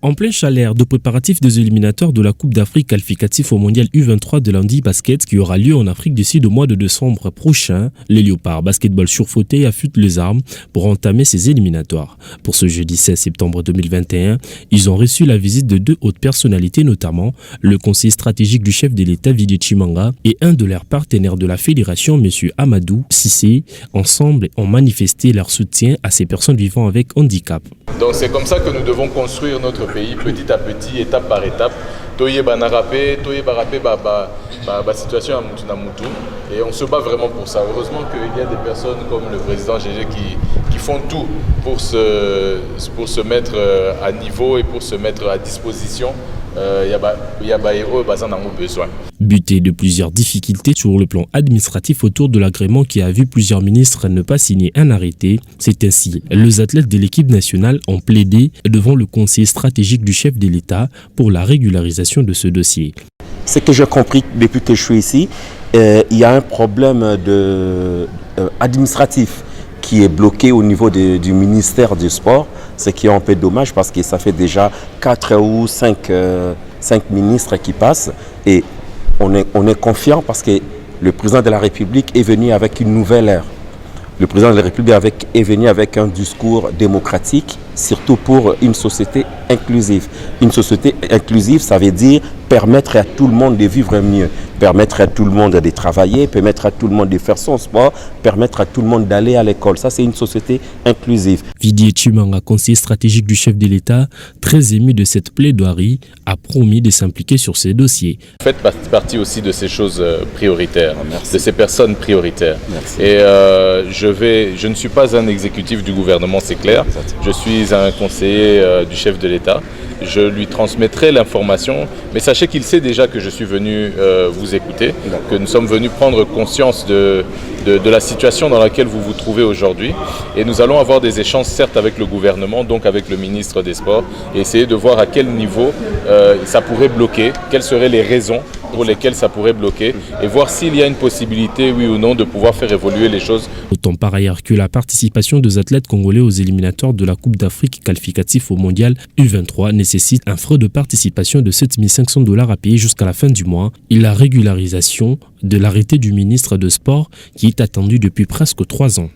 En plein chaleur de préparatifs des éliminatoires de la Coupe d'Afrique qualificatif au mondial U23 de lundi basket qui aura lieu en Afrique du Sud au mois de décembre prochain, les Léopards Basketball sur fauteuil affûtent les armes pour entamer ces éliminatoires. Pour ce jeudi 16 septembre 2021, ils ont reçu la visite de deux hautes personnalités, notamment le conseiller stratégique du chef de l'État Vidi Chimanga et un de leurs partenaires de la fédération, M. Amadou Cissé. Ensemble, ont manifesté leur soutien à ces personnes vivant avec handicap. Donc c'est comme ça que nous devons construire notre pays petit à petit, étape par étape. Toye banarapé, toye barapé ba situation à Moutunamutu. Et on se bat vraiment pour ça. Heureusement qu'il y a des personnes comme le président Gégé qui font tout pour se mettre à niveau et pour se mettre à disposition. Buté de plusieurs difficultés sur le plan administratif autour de l'agrément qui a vu plusieurs ministres ne pas signer un arrêté, c'est ainsi les athlètes de l'équipe nationale ont plaidé devant le conseiller stratégique du chef de l'État pour la régularisation de ce dossier. Ce que j'ai compris depuis que je suis ici, il y a un problème administratif qui est bloqué au niveau du ministère du Sport, ce qui est un peu dommage parce que ça fait déjà 4 ou 5 ministres qui passent et on est confiant parce que le président de la République est venu avec une nouvelle ère. Le président de la République est venu avec un discours démocratique, surtout pour une société inclusive. Une société inclusive, ça veut dire permettre à tout le monde de vivre mieux, permettre à tout le monde de travailler, permettre à tout le monde de faire son sport, permettre à tout le monde d'aller à l'école. Ça, c'est une société inclusive. Vidi Chimanga, conseiller stratégique du chef de l'État, très ému de cette plaidoirie, a promis de s'impliquer sur ces dossiers. Vous faites partie aussi de ces choses prioritaires, de ces personnes prioritaires. Merci. Et je ne suis pas un exécutif du gouvernement, c'est clair. Je suis un conseiller du chef de l'État. Je lui transmettrai l'information, mais sachez qu'il sait déjà que je suis venu vous écouter, que nous sommes venus prendre conscience de la situation dans laquelle vous vous trouvez aujourd'hui. Et nous allons avoir des échanges, certes, avec le gouvernement, donc avec le ministre des Sports, et essayer de voir à quel niveau ça pourrait bloquer, quelles seraient les raisons pour lesquelles ça pourrait bloquer, et voir s'il y a une possibilité, oui ou non, de pouvoir faire évoluer les choses. Notons par ailleurs que la participation des athlètes congolais aux éliminatoires de la Coupe d'Afrique qualificatif au mondial U23 nécessite un frais de participation de 7 500 $ à payer jusqu'à la fin du mois et la régularisation de l'arrêté du ministre des Sports qui est attendu depuis presque 3 ans.